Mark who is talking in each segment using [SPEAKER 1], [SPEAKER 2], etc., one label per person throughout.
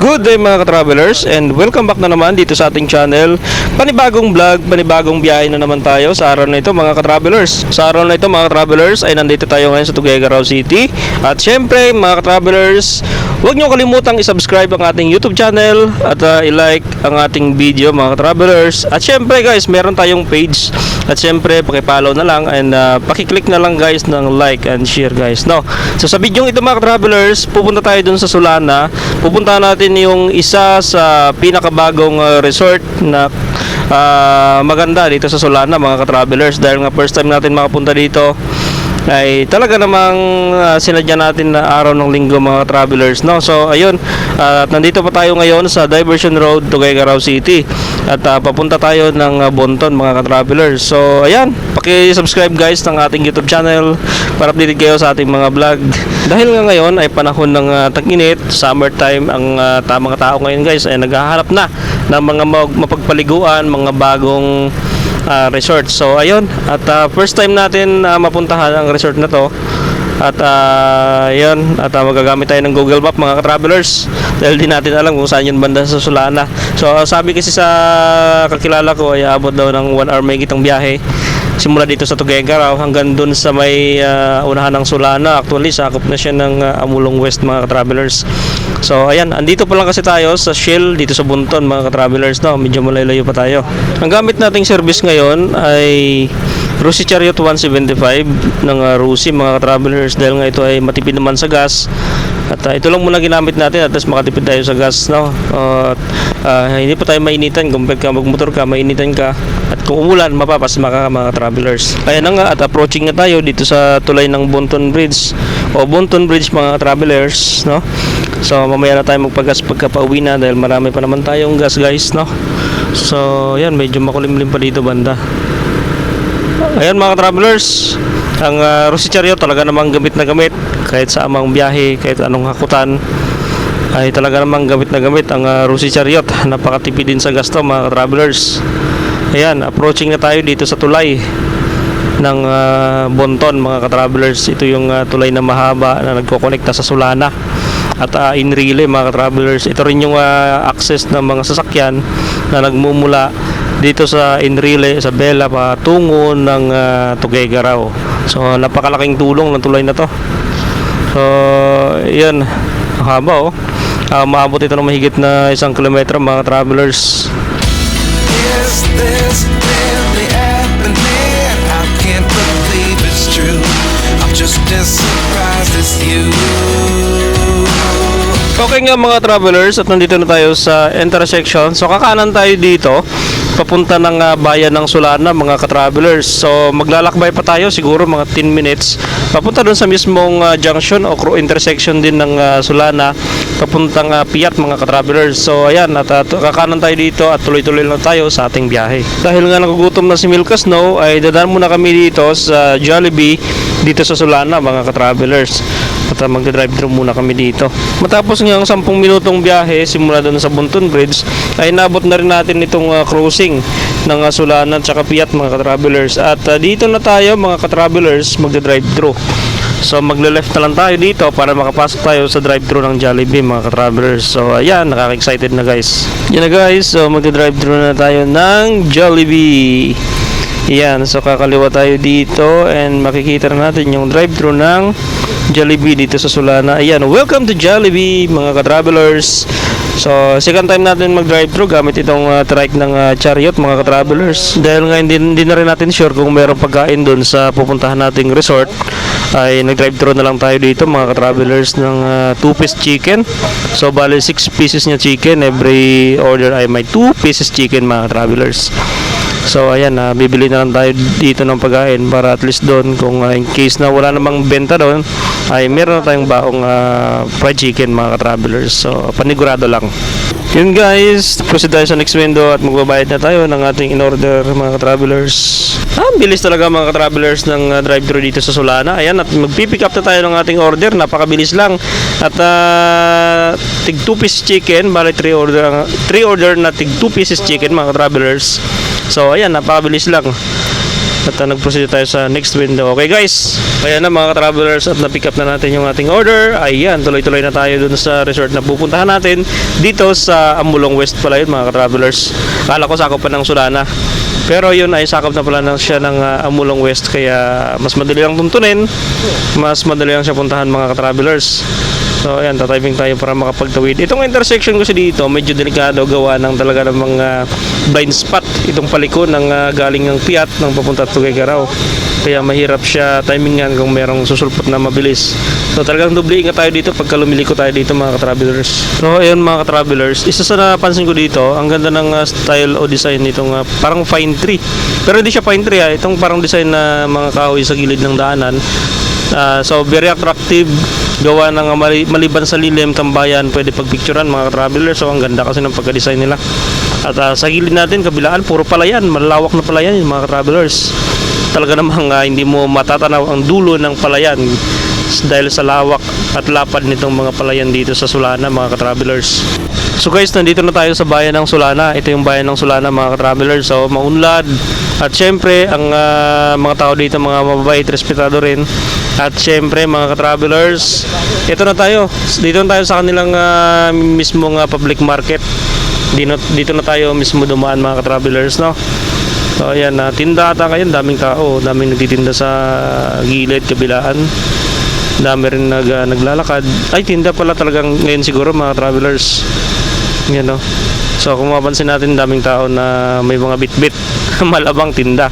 [SPEAKER 1] Good day mga ka-travelers, and welcome back na naman dito sa ating channel. Panibagong vlog, panibagong biyahe na naman tayo sa araw na ito mga ka-travelers. Sa araw na ito mga ka-travelers ay nandito tayo ngayon sa Tuguegarao City. At syempre mga ka-travelers, huwag nyo kalimutang i-subscribe ang ating YouTube channel at i-like ang ating video mga ka-travelers. At syempre guys, meron tayong page. At syempre paki-follow na lang and paki-click na lang guys ng like and share guys, no? So sa video ito mga ka-travelers, pupunta tayo dun sa Sulana. Pupunta natin yung isa sa pinakabagong resort na maganda dito sa Sulana mga ka-travelers, dahil nga first time natin makapunta dito ay talaga namang sinadya natin na araw ng linggo mga travelers, no? So ayun, at nandito pa tayo ngayon sa Diversion Road, Tuguegarao City, at papunta tayo ng Bonton mga ka-travelers. So ayan, paki-subscribe guys ng ating YouTube channel para updated kayo sa ating mga vlog. Dahil nga ngayon ay panahon ng tag-init, summertime, ang tamang tao ngayon guys ay naghahanap na ng mga mapagpaliguan, mga bagong resort. So ayun, at first time natin mapuntahan ang resort na to. At yun, at magagamit tayo ng Google Map mga ka-travelers, dahil di natin alam kung saan yun banda sa Sulana. So sabi kasi sa kakilala ko ay abot daw ng 1 hour may gitang biyahe simula dito sa Tuguegarao hanggang dun sa may unahan ng Sulana. Actually sakop na siya ng Amulong West mga ka-travelers. So ayan, andito pa lang kasi tayo sa Shell dito sa Bonton mga ka-travelers, no? Medyo malayo pa tayo. Ang gamit nating service ngayon ay Rusi Chariot 175 ng Rusi mga ka-travelers, dahil nga ito ay matipid naman sa gas. At ito lang muna ginamit natin at least makatipid tayo sa gas, no? Hindi pa tayo mainitan. Kung ka magmotor ka, mainitan ka, at kung umulan, mapapasma ka mga travelers. Kaya na nga, at approaching na tayo dito sa tulay ng Bonton Bridge o Bonton Bridge mga travelers, no? So mamaya na tayo magpagas pagka pauwi na, dahil marami pa naman tayong gas guys, no? So yan, medyo makulimlim pa dito banda. Ayan mga travelers, ang Rusi Chariot talaga namang gamit na gamit kahit sa amang biyahe, kahit anong hakutan, ay talaga namang gamit na gamit ang Rusi Chariot. Napakatipid din sa gasto mga travelers. Ayan, approaching na tayo dito sa tulay ng Bonton mga ka-travelers. Ito yung tulay na mahaba na nagkokonekta sa Sulana at Enrile mga ka-travelers. Ito rin yung access ng mga sasakyan na nagmumula dito sa Enrile, sa Bella, patungo ng Tuguegarao. So napakalaking tulong ng tulay na to. So yan, haba maabot ito ng mahigit na 1 kilometro mga travelers.
[SPEAKER 2] Is this really happening? I can't believe it's true. I'm just as surprised as you.
[SPEAKER 1] Okay nga mga travelers, at nandito na tayo sa intersection. So kakanan tayo dito papunta ng bayan ng Sulana mga ka-travelers. So maglalakbay pa tayo siguro mga 10 minutes papunta doon sa mismong junction o intersection din ng Sulana papuntang Piat mga ka-travelers. So ayan, at kakanan tayo dito at tuloy-tuloy na tayo sa ating biyahe. Dahil nga nagugutom na si Milka Snow, ay dadaan muna kami dito sa Jollibee dito sa Sulana mga ka-travelers. At magdadrive thru muna kami dito. Matapos nga ang 10 minutong biyahe simula doon sa Bonton Bridge, ay nabot na rin natin itong cruising ng Sulana at saka Piat mga ka-travelers. At dito na tayo mga ka-travelers magdadrive thru. So magle-left na lang tayo dito para makapasok tayo sa drive-thru ng Jollibee mga ka-travelers. So ayan, nakaka-excited na guys. Yan na guys, so magdadrive-thru na tayo ng Jollibee. Yan, so kakaliwa tayo dito and makikita na natin yung drive-thru ng Jollibee dito sa Sulana. Ayan, welcome to Jollibee mga ka-travelers. So second time natin mag-drive-thru gamit itong trike ng Chariot mga ka-travelers, dahil nga hindi na rin natin sure kung mayroong pagkain doon sa pupuntahan nating resort, ay nag-drive-thru na lang tayo dito mga ka-travelers ng 2-piece chicken. So bali 6 pieces niya chicken, every order ay may 2 pieces chicken mga ka-travelers. So ayan, bibili na lang tayo dito ng pagkain para at least doon kung in case na wala namang benta doon, ay meron na tayong baong fried chicken mga ka-travelers. So panigurado lang. Yun guys, proceed tayo sa next window at magbabayad na tayo ng ating in-order mga ka-travelers. Bilis talaga mga ka-travelers ng drive-thru dito sa Sulana. Ayan, at magpipick up na tayo ng ating order. Napakabilis lang. At tig 2 piece chicken, bali 3 order na tig 2 pieces chicken mga ka-travelers. So ayan, napakabilis lang. At nag-proceed tayo sa next window. Okay guys, ayan na mga ka-travelers at na-pick up na natin yung ating order. Ayan, tuloy-tuloy na tayo dun sa resort na pupuntahan natin. Dito sa Amulong West pala yun mga ka-travelers. Akala ko sakop pa ng Sulana. Pero yun ay sakop na pala siya ng Amulong West, kaya mas madali lang tuntunin, mas madali lang siya puntahan mga ka-travelers. So ayan, tatayping tayo para makapagtawid. Itong intersection kasi dito medyo delikado, gawa ng talaga ng mga blind spot. Itong paliko ng galing ng Piat ng papunta at Tuguegarao. Kaya mahirap siya timingan kung merong susulpot na mabilis. So talagang doble ingat tayo dito pagka lumiliko tayo dito mga ka-travelers. So ayun mga ka-travelers, isa sa napansin ko dito, ang ganda ng style o design nitong parang pine tree. Pero hindi siya pine tree, itong parang design na mga kahoy sa gilid ng daanan. So very attractive, gawa ng maliban sa lilim, tambayan, pwede pagpicturean mga ka-travelers. So ang ganda kasi ng pagka-design nila. At sa gilid natin, kabilaan, puro palayan, malawak na palayan yung mga ka-travelers. Talaga namang hindi mo matatanaw ang dulo ng palayan dahil sa lawak at lapad nitong mga palayan dito sa Sulana mga ka-travelers. So guys, nandito na tayo sa bayan ng Sulana. Ito yung bayan ng Sulana mga ka-travelers. So maunlad at syempre ang mga tao dito mga mababait, respetado rin. At syempre mga ka-travelers, ito na tayo. Dito na tayo sa kanilang mismong public market. Dito na tayo mismo dumaan mga ka-travelers, no? So ayan, tinda ata ngayon, daming tao, daming nagtitinda sa gilid, kabilaan. Dami rin naglalakad. Ay, tinda pala talagang ngayon siguro mga travelers. Yan, no? So kung mapansin natin, daming tao na may mga bit-bit malabang tinda.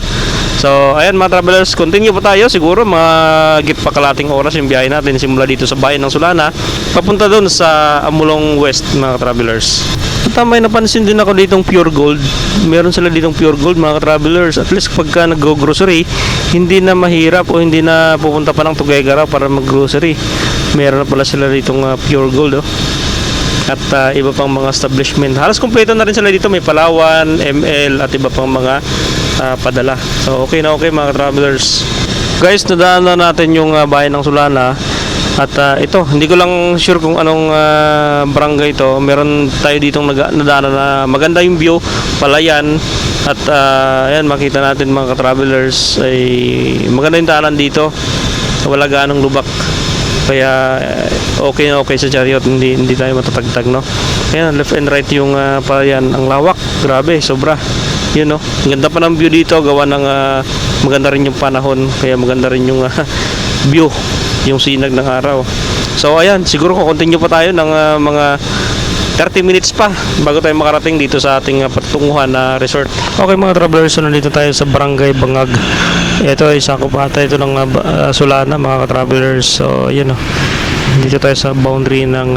[SPEAKER 1] So ayan mga travelers, continue pa tayo. Siguro magit pa kalating oras yung biyahe natin simula dito sa bayan ng Sulana papunta doon sa Amulong West mga travelers. At may napansin din ako ditong pure gold. Meron sila ditong pure gold mga travelers. At least pagka nag-grocery, hindi na mahirap o hindi na pupunta pa ng Tuguegarao para mag-grocery. Meron na pala sila ditong pure gold, oh. At iba pang mga establishment. Halos kompleto na rin sila dito. May Palawan, ML at iba pang mga padala. So okay na okay mga travelers. Guys, nadaan na natin yung bayan ng Sulana. At ito, hindi ko lang sure kung anong barangay ito. Meron tayo ditong nadaanan na maganda yung view, palayan. At ayan, makita natin mga ka-travelers ay maganda yung daanan dito. Wala ganong lubak. Kaya okay na okay sa chariot, hindi tayo matatagtag, no? Ayan, left and right yung palayan. Ang lawak, grabe, sobra. Yun, no? Ganda pa ng view dito, gawa ng maganda rin yung panahon. Kaya maganda rin yung view, yung sinag ng araw. So ayan, siguro continue pa tayo ng mga 30 minutes pa bago tayo makarating dito sa ating patunguhan na resort. Okay mga travelers, so nandito tayo sa Barangay Bangag. Ito ay sakop ata ito ng Sulana mga ka-travelers. So yun, dito tayo sa boundary ng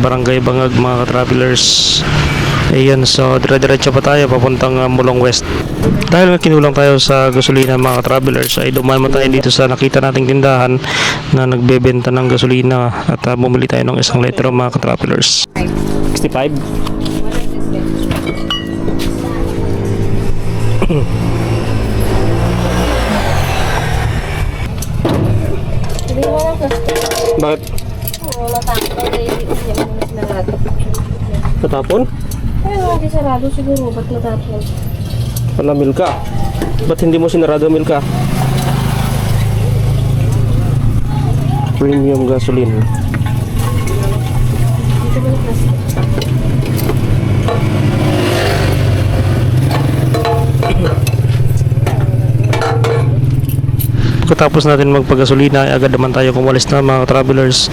[SPEAKER 1] Barangay Bangag mga ka-travelers. Ayan, so dire-diretso pa tayo papuntang Mulong West. Dahil kinulang tayo sa gasolina mga travelers, ay dumaan mo tayo dito sa nakita nating tindahan na nagbebenta ng gasolina at bumili tayo ng 1 litro mga travelers. 65? Bakit? Natapon?
[SPEAKER 3] Ay, hindi sarado siguro. Ba't natapon?
[SPEAKER 1] Panamil ka. Ba't hindi mo sinarado, Milka? Premium gasoline.
[SPEAKER 3] Dito ba na plastic?
[SPEAKER 1] Pagkatapos natin magpagasolina ay agad naman tayo kumalis na mga travelers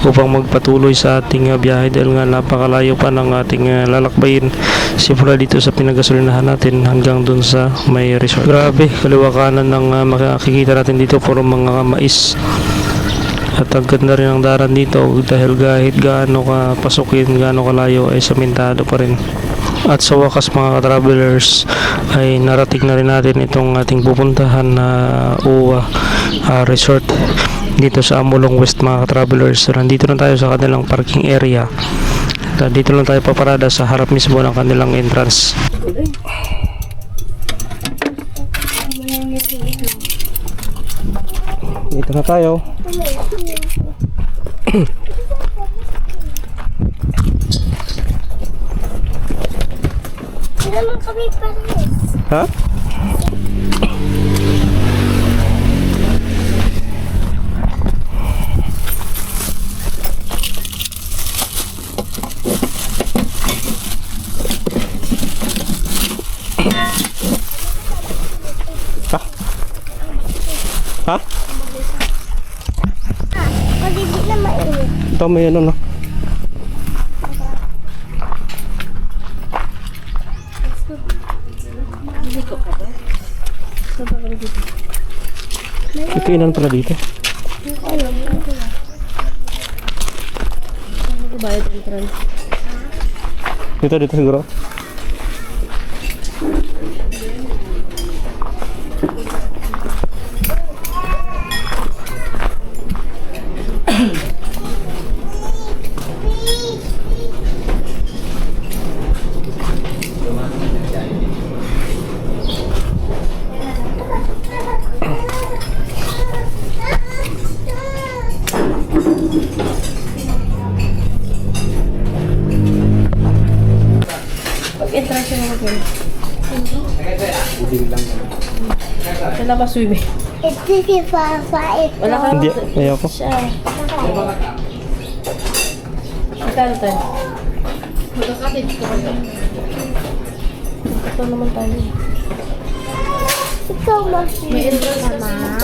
[SPEAKER 1] upang magpatuloy sa ating biyahe dahil nga napakalayo pa ng ating lalakbayin simula dito sa pinagasolinahan natin hanggang dun sa may resort. Grabe, kaliwa kanan ng makikita natin dito puro mga mais. At ang ganda rin ang daran dito dahil kahit gaano ka pasukin, gaano kalayo ay samentado pa rin. At sa wakas mga travelers ay narating na rin natin itong ating pupuntahan na resort dito sa Amulong West mga travelers. So, nandito na tayo sa kanilang parking area. At dito lang tayo paparada sa harap mismo ng kanilang entrance. Dito na tayo.
[SPEAKER 3] Sila lang kami pares.
[SPEAKER 1] Ha? Ha? Ha?
[SPEAKER 4] Pag hindi na mainit.
[SPEAKER 1] Ito may ano no. May kainan pala dito.
[SPEAKER 3] Bayad entrance.
[SPEAKER 1] Dito siguro.
[SPEAKER 3] Pag entrance yung mga ganun. Sa labas swimming.
[SPEAKER 4] Ito si Papa. Ito.
[SPEAKER 3] Wala ka.
[SPEAKER 1] Hindi, ayoko.
[SPEAKER 3] Siya. Magkano tayo? Magkakatid ko kayo. Ito naman tayo.
[SPEAKER 4] Ikaw mas
[SPEAKER 3] May entrance
[SPEAKER 4] Mama.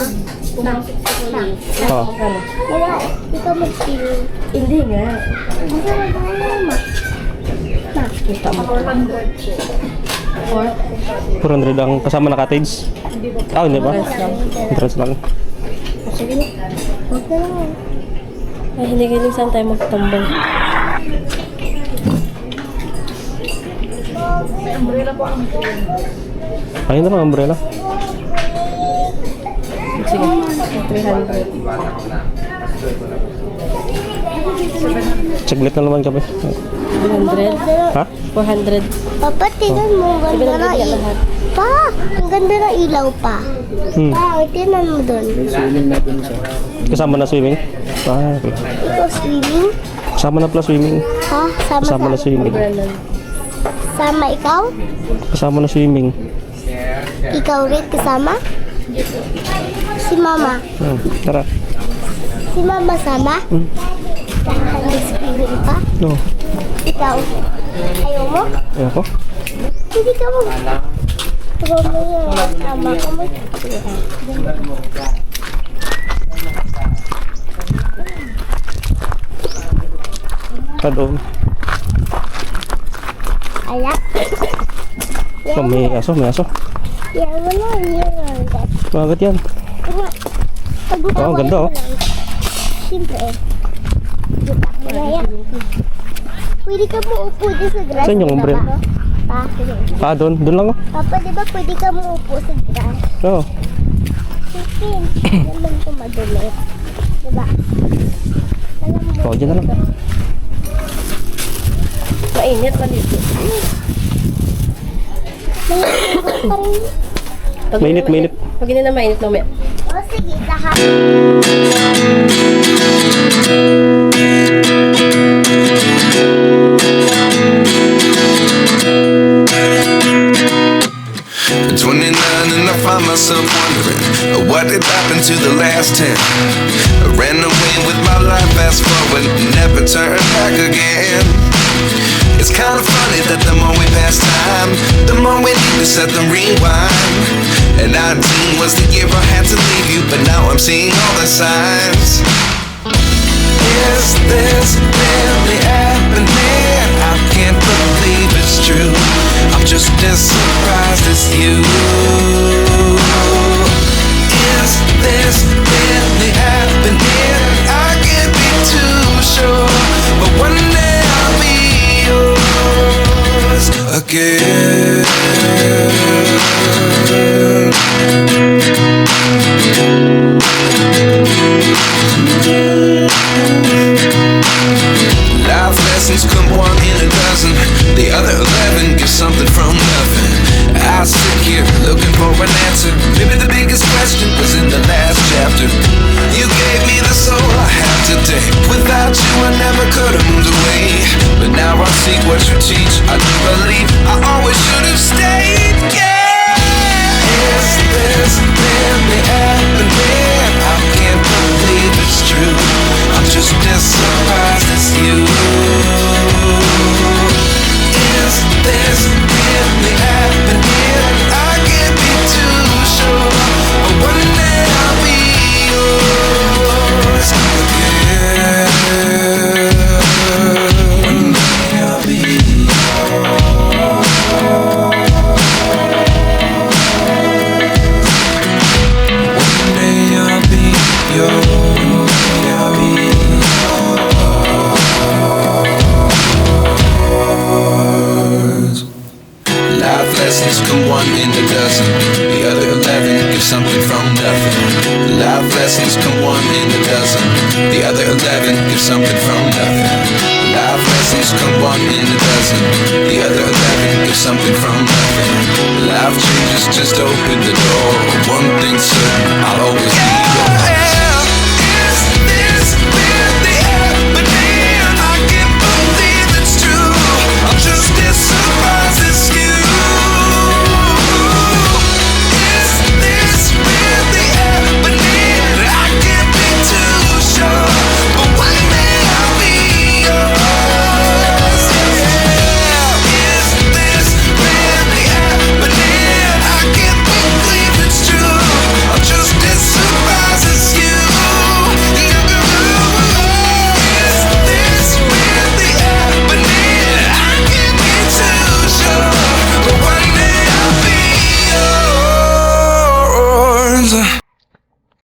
[SPEAKER 3] Pumasok sa kulit.
[SPEAKER 1] Oo.
[SPEAKER 3] Magkano?
[SPEAKER 4] Wala. Ikaw mag-feeling.
[SPEAKER 3] Hindi nga.
[SPEAKER 4] Hindi ka mag-feeling.
[SPEAKER 3] Kita mo. 400.
[SPEAKER 1] 400 ang kasama na cottage. Ah, hindi ba? Entrance lang.
[SPEAKER 3] Sige na.
[SPEAKER 4] Huwag na lang.
[SPEAKER 3] Ay, hindi ganun saan tayo magtambal.
[SPEAKER 1] Ayun na lang, umbrella.
[SPEAKER 3] Sige. 300.
[SPEAKER 1] Saglit na naman kami.
[SPEAKER 3] 200.
[SPEAKER 1] Ha?
[SPEAKER 3] 400.
[SPEAKER 4] Papa, tingnan mo. Ang ganda na ilaw.
[SPEAKER 3] lahat.
[SPEAKER 4] Pa, ang ganda na ilaw pa.
[SPEAKER 1] Hmm.
[SPEAKER 4] Pa, tingnan mo doon.
[SPEAKER 1] Kasama na swimming? Ah, okay.
[SPEAKER 4] Ikaw swimming?
[SPEAKER 1] Kasama na pala swimming.
[SPEAKER 4] Ha?
[SPEAKER 1] Kasama na swimming.
[SPEAKER 3] Brandon.
[SPEAKER 4] Sama ikaw?
[SPEAKER 1] Kasama na swimming.
[SPEAKER 4] Ikaw rin kasama? Si Mama.
[SPEAKER 1] Tara.
[SPEAKER 4] Si Mama sama?
[SPEAKER 1] Hmm.
[SPEAKER 4] Nag-swimming pa?
[SPEAKER 1] No.
[SPEAKER 4] Ikaw? Ayaw mo?
[SPEAKER 1] Ayoko.
[SPEAKER 4] Hindi ka mo. Ikaw mo yung sama ka mo.
[SPEAKER 1] Ah, doon.
[SPEAKER 4] Alak.
[SPEAKER 1] Oh, may aso, may aso.
[SPEAKER 4] Yan mo na. Yan.
[SPEAKER 1] Magat yan. Oh, ang ganda, oh.
[SPEAKER 4] Siyempre. Diba? Wala yan. Pwede ka mo upo dyan sa grass.
[SPEAKER 1] Saan yung
[SPEAKER 4] diba,
[SPEAKER 1] umbrella?
[SPEAKER 4] Pa?
[SPEAKER 1] Ah, doon. Doon lang, oh.
[SPEAKER 4] Papa, di ba pwede ka mo upo sa grass?
[SPEAKER 1] Oo.
[SPEAKER 4] Sige. Naman ko madumi. Diba? Alam mo.
[SPEAKER 1] Oh, dyan na lang.
[SPEAKER 3] Mainit pa dito.
[SPEAKER 4] Mainit pa rin.
[SPEAKER 3] Pag
[SPEAKER 1] Mainit, mainit.
[SPEAKER 3] Pag hindi na mainit, mamaya.
[SPEAKER 4] O sige, lahat.
[SPEAKER 2] At 29 and I find myself wondering what did happen to the last 10. I ran away with my life, fast forward, never turn back again. It's kind of funny that the more we pass time, the more we need to set the rewind. And 19 was the year I had to leave you, but now I'm seeing all the signs. Is this really happening? I can't believe it's true. I'm just as surprised as you. Is this really happening? I can't be too sure, but one day I'll be yours again. Life lessons come one in a dozen. The other 11 give something from nothing. I sit here looking for an answer. Maybe the biggest question was in the last chapter. You gave me the soul I have today. Without you I never could have moved away. But now I see what you teach. I do believe I always should have stayed. Yeah. Is this really happening? I can't believe it's true. I'm just as surprised as you. Is this really happening? something from nothing. Life lessons come one in a dozen. The other 11 is something from nothing. Life changes, just open the door. One thing's certain, I'll